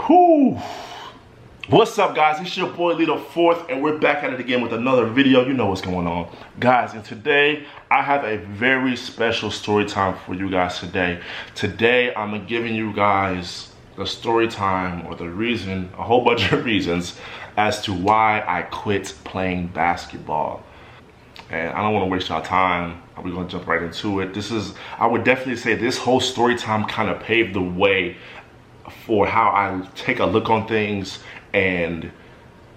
Whew. What's up, guys? It's your boy LeeThe4th, and we're back at it again with another video. You know what's going on, guys. And today I have a very special story time for you guys today. Today I'm giving you guys the story time, or the reason, a whole bunch of reasons as to why I quit playing basketball. And I don't want to waste your time. We're gonna jump right into it. I would definitely say this whole story time kind of paved the way for how I take a look on things and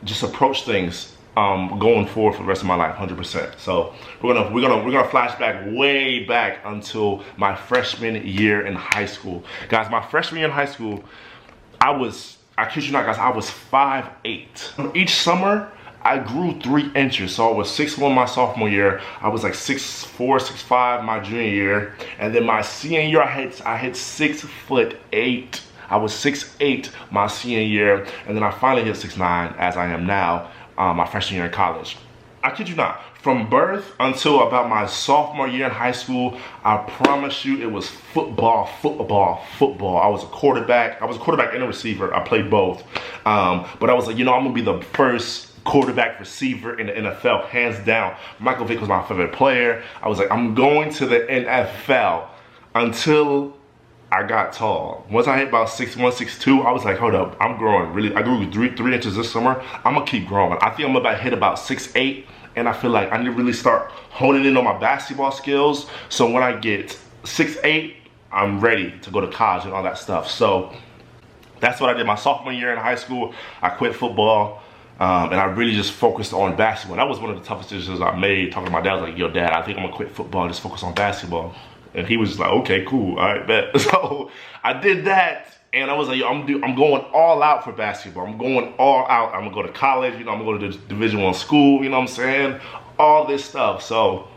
just approach things going forward for the rest of my life, 100%. So we're gonna flash back way back until my freshman year in high school. Guys, my freshman year in high school, I kid you not, guys, I was 5'8". Each summer, I grew 3 inches. So I was 6'1" my sophomore year. I was like 6'4", 6'5" my junior year. And then my senior year, I hit 6'8". I was 6'8" my senior year. And then I finally hit 6'9", as I am now, my freshman year in college. I kid you not, from birth until about my sophomore year in high school, I promise you it was football. I was a quarterback. I was a quarterback and a receiver. I played both. But I was like, you know, I'm gonna be the first quarterback receiver in the NFL, hands down. Michael Vick was my favorite player. I was like, I'm going to the NFL until I got tall. Once I hit about 6'1", 6'2", I was like, hold up, I'm growing really. I grew 3 inches this summer. I'm gonna keep growing. I think I'm about to hit about 6'8", and I feel like I need to really start honing in on my basketball skills. So when I get 6'8", I'm ready to go to college and all that stuff. So that's what I did my sophomore year in high school. I quit football. And I really just focused on basketball. That was one of the toughest decisions I made. Talking to my dad, I was like, yo, Dad, I think I'm gonna quit football and just focus on basketball. And he was just like, okay, cool, all right, bet. So I did that, and I was like, yo, I'm going all out for basketball. I'm going all out. I'm gonna go to college, you know, I'm gonna go to the Division I school, you know what I'm saying? All this stuff. So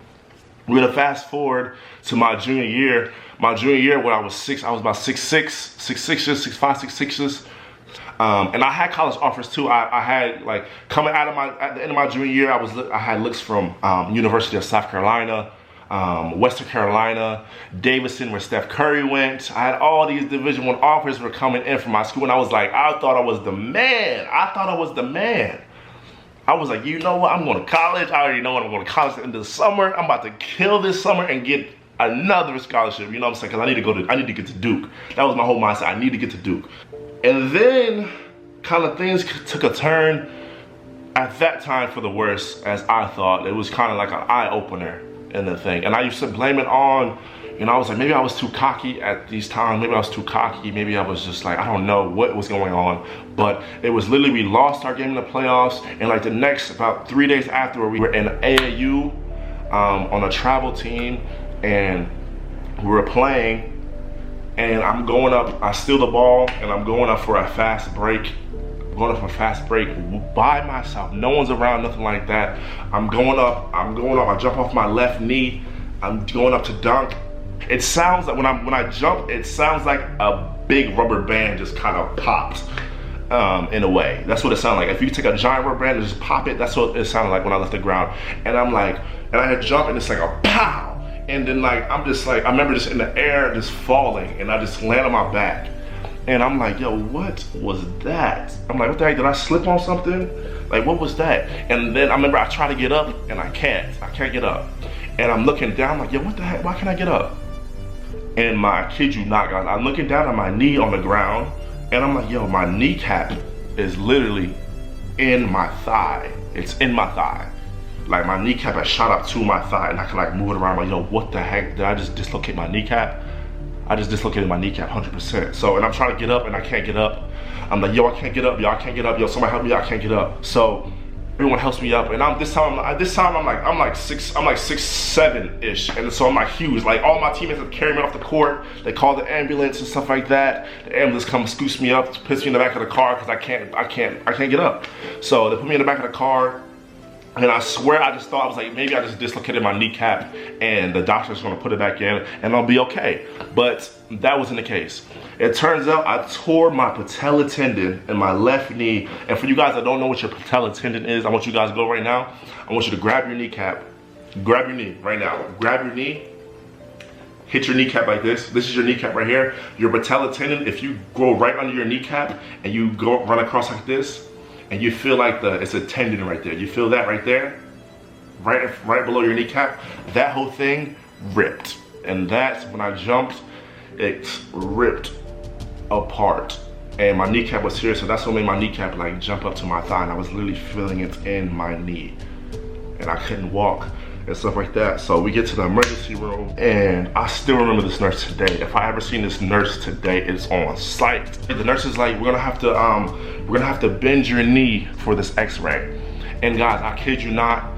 we're gonna fast forward to my junior year. My junior year, when I was about 6'6", 6'5", 6'6". And I had college offers too. I had, like, coming out of at the end of my junior year, I had looks from University of South Carolina, Western Carolina, Davidson, where Steph Curry went. I had all these Division I offers were coming in from my school, and I was like, I thought I was the man. I was like, you know what? I'm going to college. I already know when I'm going to college at the end of the summer. I'm about to kill this summer and get another scholarship. You know what I'm saying? Because I need to get to Duke. That was my whole mindset. I need to get to Duke. And then kind of things took a turn at that time for the worse, as I thought. It was kind of like an eye-opener in the thing. And I used to blame it on, you know, I was like, maybe I was too cocky at these times. Maybe I was too cocky. Maybe I was just like, I don't know what was going on. But it was literally, we lost our game in the playoffs. And like the next, about 3 days after, we were in AAU on a travel team. And we were playing. And I'm going up, I steal the ball, and I'm going up for a fast break. I'm going up for a fast break by myself. No one's around, nothing like that. I'm going up, I jump off my left knee. I'm going up to dunk. It sounds like, when I jump, it sounds like a big rubber band just kind of popped in a way. That's what it sounded like. If you take a giant rubber band and just pop it, that's what it sounded like when I left the ground. And I'm like, and I had jumped, and it's like a pow. And then, like, I'm just like, I remember just in the air, just falling, and I just land on my back. And I'm like, yo, what was that? I'm like, what the heck, did I slip on something? Like, what was that? And then I remember I try to get up, and I can't get up. And I'm looking down, like, yo, what the heck, why can't I get up? And I kid you not, guys, I'm looking down at my knee on the ground, and I'm like, yo, my kneecap is literally in my thigh. It's in my thigh. Like, my kneecap had shot up to my thigh, and I could, like, move it around. I'm like, yo, what the heck? Did I just dislocate my kneecap? I just dislocated my kneecap 100%. So, and I'm trying to get up, and I can't get up. I'm like, yo, I can't get up, yo, I can't get up, yo, somebody help me, I can't get up. So everyone helps me up, and this time I'm like 6'7"-ish, and so I'm like huge. Like, all my teammates have carried me off the court. They call the ambulance and stuff like that. The ambulance comes, scoots me up, puts me in the back of the car because I can't get up. So they put me in the back of the car. And I swear, I just thought, I was like, maybe I just dislocated my kneecap and the doctor's gonna put it back in and I'll be okay. But that wasn't the case. It turns out I tore my patella tendon in my left knee. And for you guys that don't know what your patella tendon is, I want you guys to go right now. I want you to grab your kneecap, grab your knee right now. Grab your knee, hit your kneecap like this. This is your kneecap right here. Your patella tendon, if you go right under your kneecap and you go run across like this, and you feel like it's a tendon right there. You feel that right there, right below your kneecap. That whole thing ripped, and that's when I jumped. It ripped apart, and my kneecap was here, so that's what made my kneecap like jump up to my thigh, and I was literally feeling it in my knee, and I couldn't walk and stuff like that. So we get to the emergency room, and I still remember this nurse today. If I ever seen this nurse today, it's on site. The nurse is like, we're gonna have to bend your knee for this x-ray. And guys, I kid you not,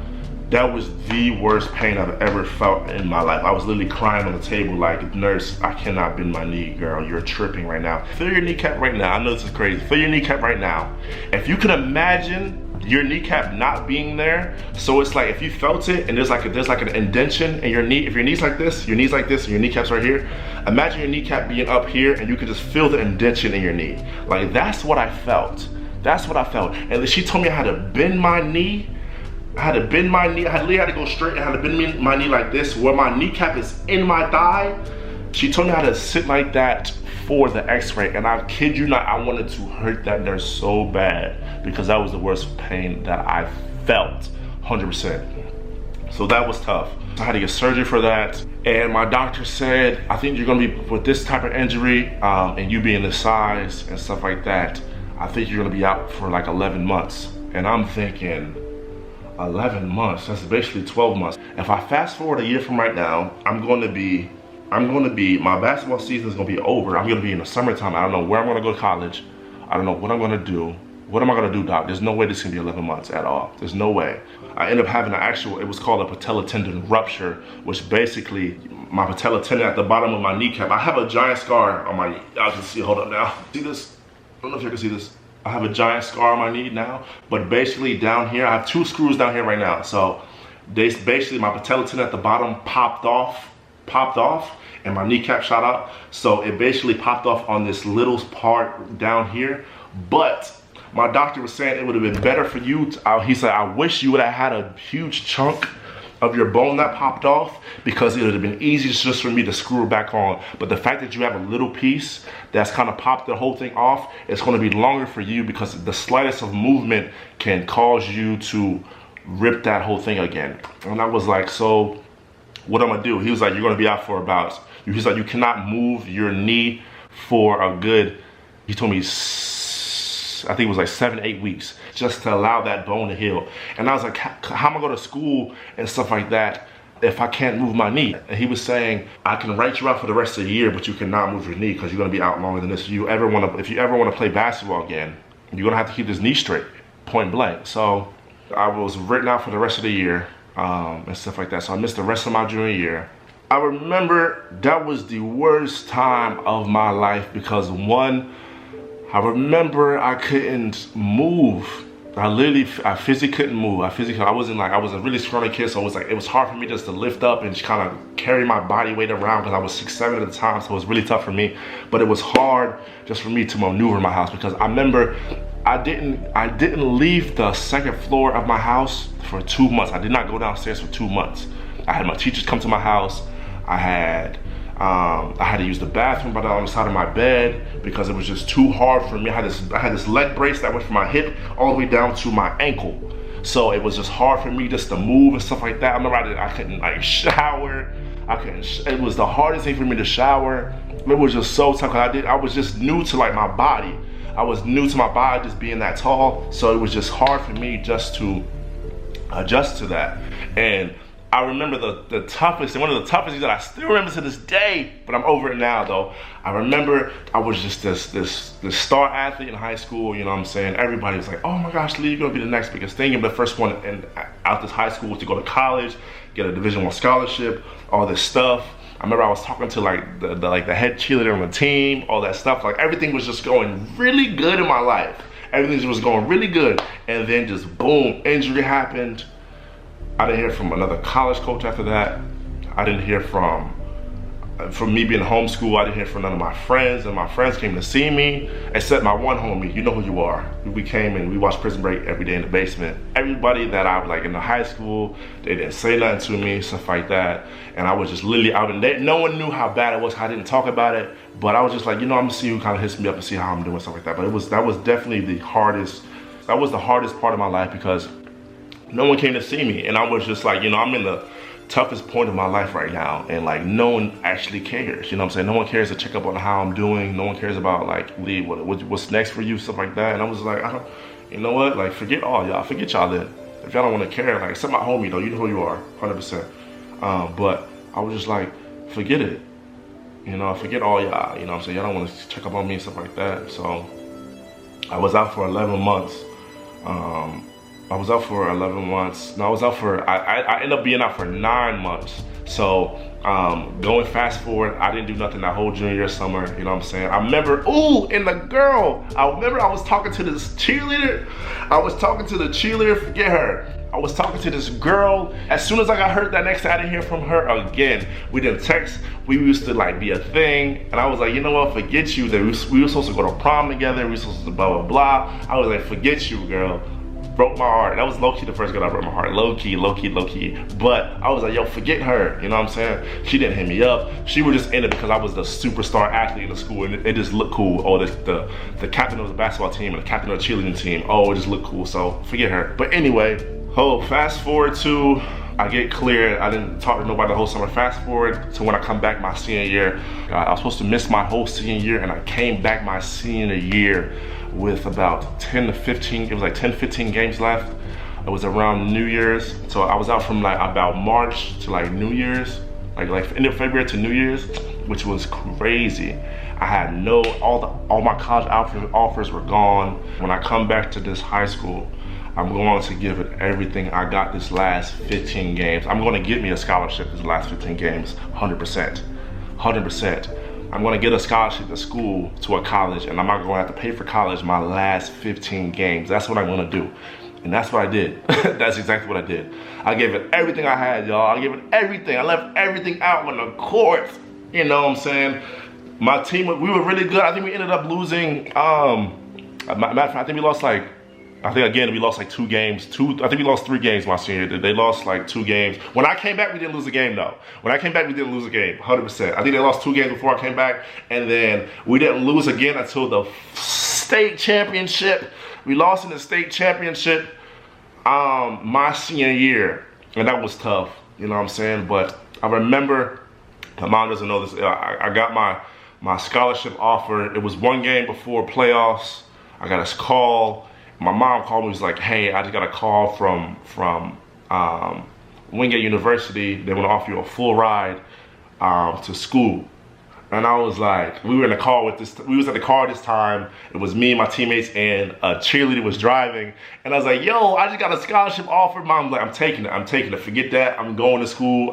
that was the worst pain I've ever felt in my life. I was literally crying on the table like, nurse, I cannot bend my knee, girl. You're tripping right now. Feel your kneecap right now. I know this is crazy. Feel your kneecap right now. If you can imagine your kneecap not being there, so it's like if you felt it and there's like an indentation in your knee, if your knee's like this, and your kneecap's right here, imagine your kneecap being up here and you could just feel the indentation in your knee. Like, that's what I felt. That's what I felt. And she told me I had to bend my knee. I had to bend my knee. I literally had to go straight. I had to bend my knee like this, where my kneecap is in my thigh. She told me how to sit like that for the x-ray, and I kid you not, I wanted to hurt that nurse so bad because that was the worst pain that I felt, 100%. So that was tough. I had to get surgery for that, and my doctor said, I think you're gonna be, with this type of injury, and you being this size and stuff like that, I think you're gonna be out for like 11 months. And I'm thinking, 11 months, that's basically 12 months. If I fast forward a year from right now, my basketball season is gonna be over. I'm gonna be in the summertime. I don't know where I'm gonna go to college. I don't know what I'm gonna do. What am I gonna do, doc? There's no way this can be 11 months at all. There's no way. I ended up having it was called a patella tendon rupture, which basically, my patella tendon at the bottom of my kneecap, I have a giant scar on my knee. Y'all can see, hold up now. See this? I don't know if you can see this. I have a giant scar on my knee now, but basically down here, I have 2 screws down here right now. So basically my patella tendon at the bottom popped off, and my kneecap shot out. So it basically popped off on this little part down here. But my doctor was saying it would have been better for you he said, I wish you would have had a huge chunk of your bone that popped off, because it would have been easy just for me to screw it back on. But the fact that you have a little piece that's kind of popped the whole thing off, it's going to be longer for you, because the slightest of movement can cause you to rip that whole thing again. And I was like, so what I'm gonna do? He was like, you're gonna be out for about, he's like, you cannot move your knee for a good, he told me, I think it was like 7-8 weeks, just to allow that bone to heal. And I was like, how am I going to school and stuff like that if I can't move my knee? And he was saying, I can write you out for the rest of the year, but you cannot move your knee because you're going to be out longer than this. If you ever want to play basketball again, you're going to have to keep this knee straight, point blank. So I was written out for the rest of the year and stuff like that. So I missed the rest of my junior year. I remember that was the worst time of my life because, one, I remember I couldn't move. I physically couldn't move. I was a really scrawny kid, so it was hard for me just to lift up and just kind of carry my body weight around, because I was 6'7" at the time, so it was really tough for me. But it was hard just for me to maneuver in my house, because I remember I didn't leave the second floor of my house for 2 months. I did not go downstairs for 2 months. I had my teachers come to my house. I had to use the bathroom right on the side of my bed because it was just too hard for me. I had this leg brace that went from my hip all the way down to my ankle. So it was just hard for me just to move and stuff like that. I remember I couldn't like shower. It was the hardest thing for me to shower. It was just so tough. I was just new to like my body. I was new to my body just being that tall. So it was just hard for me just to adjust to that. And I remember the toughest, and one of the toughest things that I still remember to this day, but I'm over it now though. I remember I was just this star athlete in high school, you know what I'm saying? Everybody was like, oh my gosh, Lee, you're gonna be the next biggest thing. And the first one out this high school was to go to college, get a Division I scholarship, all this stuff. I remember I was talking to like the head cheerleader on the team, all that stuff. Like everything was just going really good in my life. Everything was going really good. And then just boom, injury happened. I didn't hear from another college coach after that. I didn't hear from from me being homeschooled, I didn't hear from none of my friends, and my friends came to see me, except my one homie. You know who you are. We came and we watched Prison Break every day in the basement. Everybody that I was like in the high school, they didn't say nothing to me, stuff like that. And I was just literally out, and no one knew how bad it was. I didn't talk about it, but I was just like, you know, I'm gonna see who kind of hits me up and see how I'm doing, stuff like that. But that was definitely the hardest. That was the hardest part of my life because no one came to see me, and I was just like, you know, I'm in the toughest point of my life right now, and like no one actually cares. You know what I'm saying? No one cares to check up on how I'm doing. No one cares about like, Lee, what's next for you, stuff like that. And I was like, you know what? Like, forget all y'all. Forget y'all then. If y'all don't want to care, like, except my homie though, you know who you are, 100%. But I was just like, forget it. You know, forget all y'all. You know what I'm saying? Y'all don't want to check up on me and stuff like that. So I was out for 11 months. I was out for 11 months. No, I ended up being out for 9 months. So going fast forward, I didn't do nothing that whole junior year summer, you know what I'm saying? I remember, and the girl, I remember I was talking to this cheerleader. I was talking to the cheerleader, forget her. I was talking to this girl. As soon as I got hurt that next day, I didn't hear from her again. We didn't text. We used to like be a thing. And I was like, you know what, forget you. We were supposed to go to prom together. We were supposed to blah, blah, blah. I was like, forget you, girl. Broke my heart. That was low-key the first girl that broke my heart. Low-key. But I was like, yo, forget her. You know what I'm saying? She didn't hit me up. She was just in it because I was the superstar athlete in the school, and it just looked cool. Oh, the captain of the basketball team and the captain of the cheerleading team. Oh, it just looked cool. So forget her. But anyway, fast forward to I get cleared. I didn't talk to nobody the whole summer. Fast forward to when I come back my senior year. I was supposed to miss my whole senior year, and I came back my senior year with about 10 to 15, it was like 10, 15 games left. It was around New Year's. So I was out from like about March to like New Year's, like end of February to New Year's, which was crazy. I had all my college offers were gone. When I come back to this high school, I'm going to give it everything I got this last 15 games. I'm going to get me a scholarship this last 15 games, 100%, 100%. I'm gonna get a scholarship to school, to a college, and I'm not gonna have to pay for college my last 15 games. That's what I'm gonna do. And that's what I did. That's exactly what I did. I gave it everything I had, y'all. I gave it everything. I left everything out on the court. You know what I'm saying? My team, we were really good. I think we ended up losing, matter of fact, I think we lost like, we lost like 2 games. I think we lost 3 games my senior year. They lost like 2 games. When I came back, we didn't lose a game though. When I came back, we didn't lose a game, 100%. I think they lost 2 games before I came back, and then we didn't lose again until the state championship. We lost in the state championship my senior year, and that was tough, you know what I'm saying? But I remember, my mom doesn't know this, I got my scholarship offer. It was 1 game before playoffs. I got a call. My mom called me, was like, hey, I just got a call from Wingate University. They want to offer you a full ride to school. And I was like, we was at the car this time. It was me and my teammates, and a cheerleader was driving. And I was like, yo, I just got a scholarship offer. Mom's like, I'm taking it. Forget that. I'm going to school.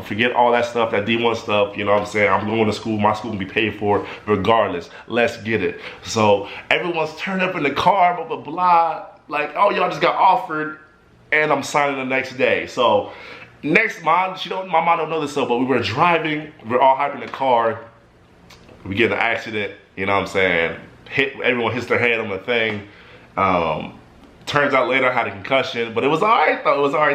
Forget all that stuff, that D1 stuff. You know what I'm saying? I'm going to school. My school can be paid for regardless. Let's get it. So everyone's turned up in the car, blah, blah, blah. Like, oh, y'all just got offered, and I'm signing the next day. So my mom don't know this stuff, but we were driving. We're all hyping the car. We get in an accident, you know what I'm saying? Everyone hits their head on the thing. Turns out later I had a concussion, but it was all right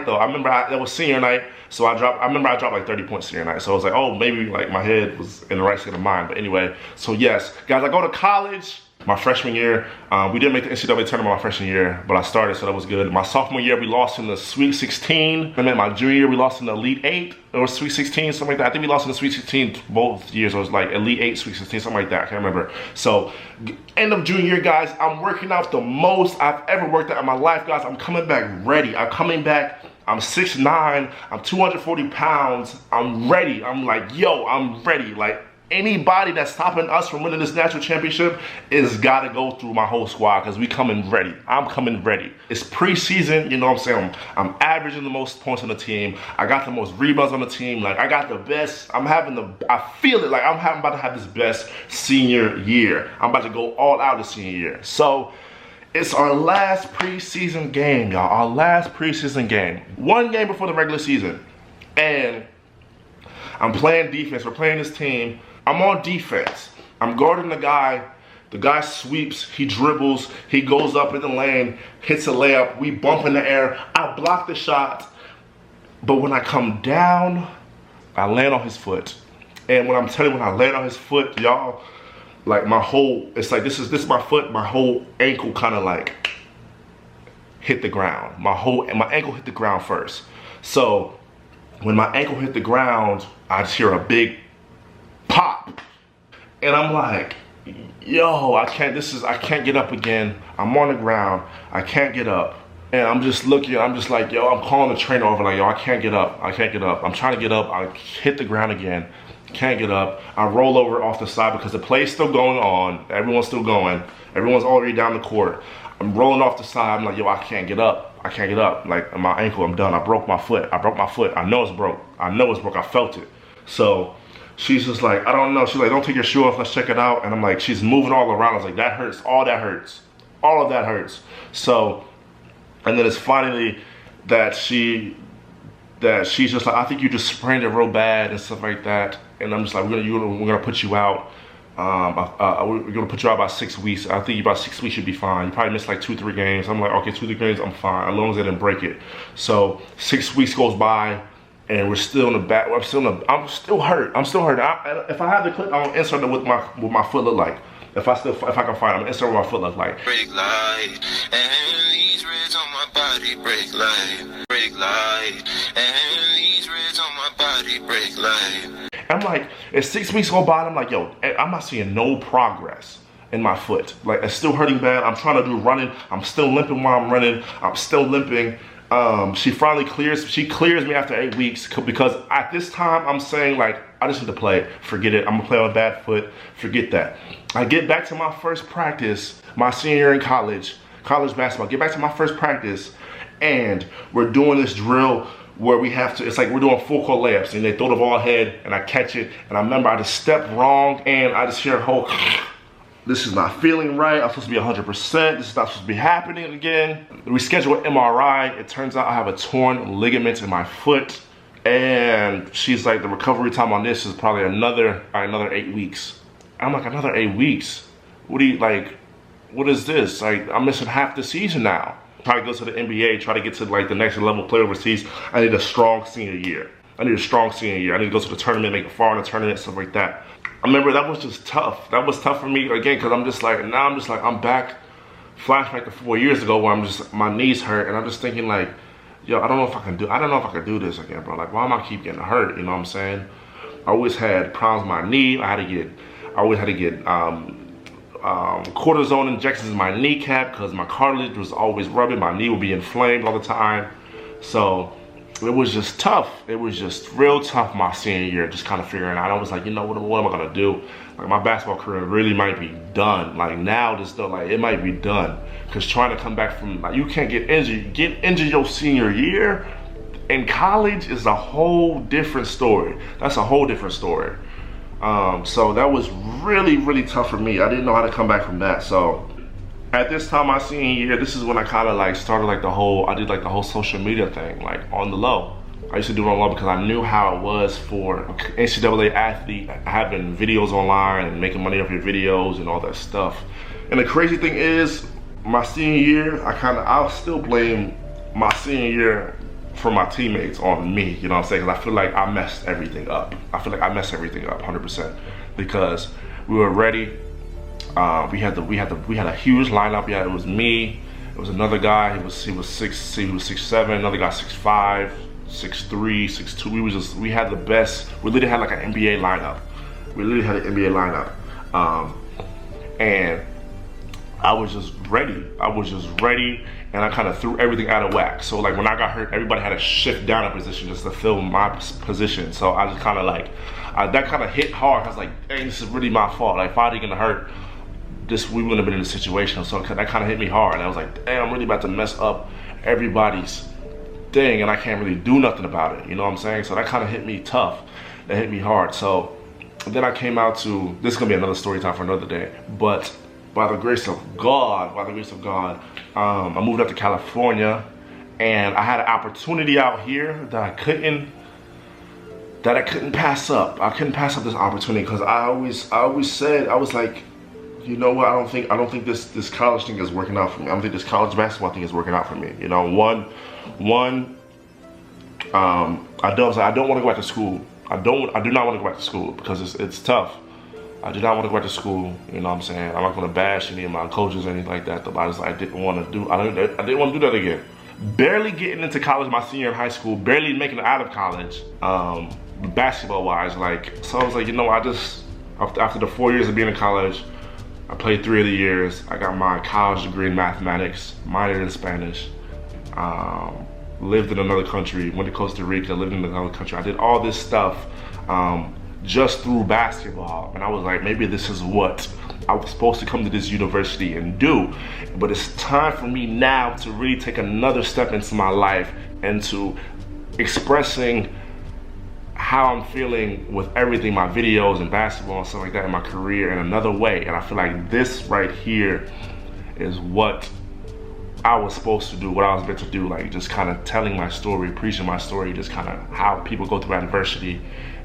though. I remember that was senior night, so I remember I dropped like 30 points senior night. So I was like, oh, maybe like my head was in the right state of mind. But anyway, so yes, guys, I go to college. My freshman year, we didn't make the NCAA tournament my freshman year, but I started, so that was good. My sophomore year, we lost in the Sweet 16. And then my junior year, we lost in the Elite 8 or Sweet 16, something like that. I think we lost in the Sweet 16 both years. It was like Elite 8, Sweet 16, something like that. I can't remember. So, end of junior year, guys, I'm working out the most I've ever worked out in my life, guys. I'm coming back ready. I'm 6'9", I'm 240 pounds. I'm ready. I'm like, yo, I'm ready. Like, anybody that's stopping us from winning this national championship is gotta go through my whole squad, because we coming ready. I'm coming ready. It's preseason, you know what I'm saying? I'm averaging the most points on the team. I got the most rebounds on the team. Like, I got the best. I feel it like I'm about to have this best senior year. I'm about to go all out this senior year. So it's our last preseason game, y'all. Our last preseason game. 1 game before the regular season. And I'm playing defense. We're playing this team. I'm on defense. I'm guarding the guy. The guy sweeps. He dribbles. He goes up in the lane, hits a layup. We bump in the air. I block the shot. But when I come down, I land on his foot. And when I'm telling you, when I land on his foot, y'all, like my whole, it's like this is my foot, my whole ankle kind of like hit the ground. My ankle hit the ground first. So when my ankle hit the ground, I just hear a big pop. And I'm like, yo, I can't get up again. I'm on the ground. I can't get up. And I'm just looking, I'm just like, yo, I'm calling the trainer over like, yo, I can't get up. I can't get up. I'm trying to get up. I hit the ground again. Can't get up. I roll over off the side because the play's still going on. Everyone's still going. Everyone's already down the court. I'm rolling off the side. I'm like, yo, I can't get up. I can't get up. Like, my ankle, I'm done. I broke my foot. I broke my foot. I know it's broke. I know it's broke. I felt it. So she's just like, I don't know. She's like, don't take your shoe off. Let's check it out. And I'm like, she's moving all around. I was like, that hurts. All that hurts. All of that hurts. So, and then it's finally that she's just like, I think you just sprained it real bad and stuff like that. And I'm just like, we're gonna put you out. We're gonna put you out about 6 weeks. I think about 6 weeks should be fine. You probably missed like 2-3 games. I'm like, okay, 2-3 games, I'm fine, as long as I didn't break it. So 6 weeks goes by, and we're still in the back. I'm still hurt. I'm still hurt. If I have the clip, I'm gonna insert it with what my foot look like. If I can find it, I'm gonna insert what my foot look like. Break light, and these reds on my body break light, break light, and these reds on my body break light. I'm like, as 6 weeks go by, I'm like, yo, I'm not seeing no progress in my foot. Like, it's still hurting bad. I'm trying to do running. I'm still limping while I'm running. I'm still limping. She finally clears me after 8 weeks because at this time I'm saying like, I just need to play. Forget it. I'm gonna play on a bad foot. Forget that. I get back to my first practice, my senior year in college basketball. Get back to my first practice, and we're doing this drill where we have to, it's like we're doing full court layups, and they throw the ball ahead, and I catch it, and I remember I just stepped wrong, and I just hear a whole, this is not feeling right, I'm supposed to be 100%, this is not supposed to be happening again. We schedule an MRI, it turns out I have a torn ligament in my foot, and she's like, the recovery time on this is probably another 8 weeks. I'm like, another 8 weeks? What is this? Like, I'm missing half the season now. Try to go to the NBA, try to get to like the next level, play overseas. I need a strong senior year. I need to go to the tournament, make it far in the tournament, stuff like that. I remember that was just tough. That was tough for me again, because I'm back, flashback to 4 years ago where my knees hurt, and I'm just thinking like, yo, I don't know if I can do this again, bro. Like, why am I keep getting hurt? You know what I'm saying? I always had problems with my knee. I always had to get cortisone injections in my kneecap because my cartilage was always rubbing. My knee would be inflamed all the time. So it was just tough. It was just real tough my senior year, just kind of figuring out. I was like, you know, what am I gonna do? Like, my basketball career really might be done. Like, now, just though, like, it might be done. Because trying to come back from, like, you can't get injured your senior year in college is a whole different story. That's a whole different story. So that was really, really tough for me. I didn't know how to come back from that. So at this time, my senior year, this is when I kind of like started like I did like the whole social media thing, like on the low. I used to do it on the low because I knew how it was for NCAA athlete, having videos online and making money off your videos and all that stuff. And the crazy thing is, my senior year, I'll still blame my senior year for my teammates on me, you know what I'm saying? Because I feel like I messed everything up. 100%, because we were ready. We had a huge lineup. Yeah, it was me. It was another guy. He was 6'7". Another guy 6'5", 6'3", 6'2". We had the best. We literally had like an NBA lineup. And I was just ready. And I kind of threw everything out of whack. So like when I got hurt, everybody had to shift down a position just to fill my position. So I just kind of like, that kind of hit hard. I was like, dang, this is really my fault. Like, if I didn't get hurt, we wouldn't have been in this situation. So that kind of hit me hard. And I was like, dang, I'm really about to mess up everybody's thing, and I can't really do nothing about it. You know what I'm saying? So that kind of hit me tough. That hit me hard. So then I came out to, this is gonna be another story time for another day, but by the grace of God, I moved up to California, and I had an opportunity out here that that I couldn't pass up. I couldn't pass up this opportunity because I always said, I was like, you know what? I don't think this college thing is working out for me. I don't think this college basketball thing is working out for me. You know, I don't want to go back to school. I do not want to go back to school because it's tough. I do not want to go back to school. You know what I'm saying? I'm not going to bash any of my coaches or anything like that. I didn't want to do. I didn't want to do that again. Barely getting into college my senior in high school. Barely making it out of college. Basketball wise, so I was like, you know, after the 4 years of being in college, I played 3 of the years. I got my college degree in mathematics, minored in Spanish. Lived in another country, went to Costa Rica, lived in another country. I did all this stuff just through basketball. And I was like, maybe this is what I was supposed to come to this university and do. But it's time for me now to really take another step into my life and to expressing how I'm feeling with everything, my videos and basketball and stuff like that in my career in another way. And I feel like this right here is what I was supposed to do, what I was meant to do, like just kind of telling my story, preaching my story, just kind of how people go through adversity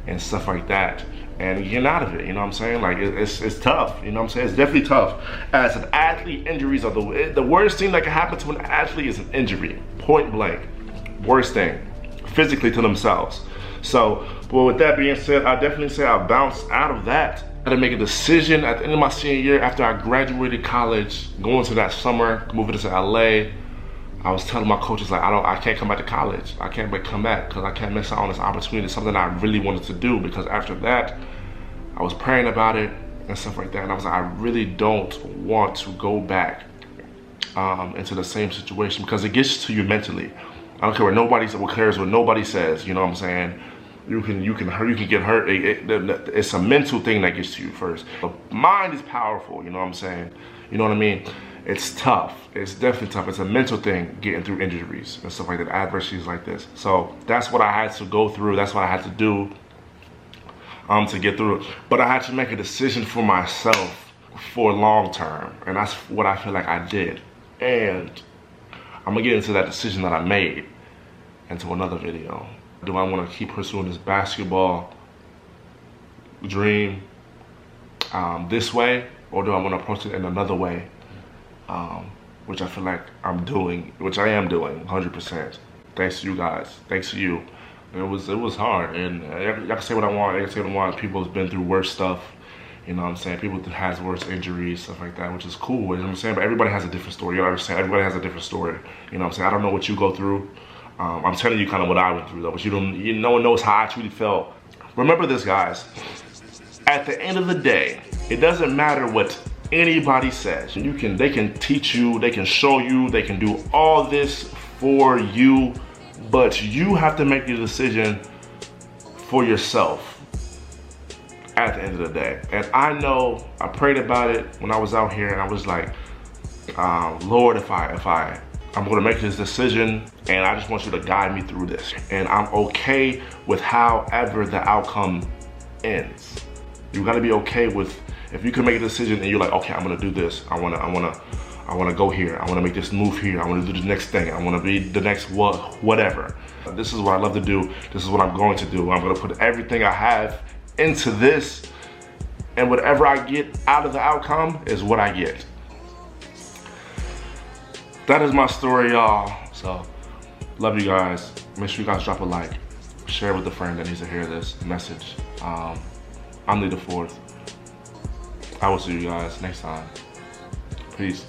and stuff like that and getting out of it, you know what I'm saying? Like it's tough, you know what I'm saying? It's definitely tough. As an athlete, injuries are the worst thing that can happen to an athlete is an injury, point blank. Worst thing, physically to themselves. So, but with that being said, I definitely say I bounced out of that. I had to make a decision at the end of my senior year after I graduated college, going to that summer, moving to LA. I was telling my coaches, like, I can't come back to college. I can't come back because I can't miss out on this opportunity. It's something I really wanted to do because after that, I was praying about it and stuff like that. And I was like, I really don't want to go back into the same situation because it gets to you mentally. I don't care what cares what nobody says, you know what I'm saying? You can get hurt. It's a mental thing that gets to you first. The mind is powerful, you know what I'm saying? You know what I mean? It's tough. It's definitely tough. It's a mental thing getting through injuries and stuff like that, adversities like this. So that's what I had to go through. That's what I had to do to get through it. But I had to make a decision for myself for long term. And that's what I feel like I did. And I'm gonna get into that decision that I made into another video. Do I want to keep pursuing this basketball dream this way, or do I want to approach it in another way, which I feel like I'm doing, which I am doing 100%. Thanks to you guys, thanks to you. It was hard, and I can say what I want. I can say what I want. People have been through worse stuff, you know what I'm saying? People that has worse injuries, stuff like that, which is cool, you know what I'm saying? But everybody has a different story. You understand? Everybody has a different story, you know what I'm saying? I don't know what you go through. I'm telling you kind of what I went through though, but no one knows how I truly felt. Remember this, guys. At the end of the day, it doesn't matter what anybody says. They can teach you, they can show you, they can do all this for you, but you have to make your decision for yourself at the end of the day. And I know I prayed about it when I was out here, and I was like, Lord, if I'm gonna make this decision, and I just want you to guide me through this. And I'm okay with however the outcome ends. You gotta be okay with, if you can make a decision and you're like, okay, I'm gonna do this. I wanna go here. I wanna make this move here. I wanna do the next thing. I wanna be the next whatever. This is what I love to do. This is what I'm going to do. I'm gonna put everything I have into this, and whatever I get out of the outcome is what I get. That is my story, y'all. So, love you guys. Make sure you guys drop a like. Share with a friend that needs to hear this message. I'm LeeThe4th. I will see you guys next time. Peace.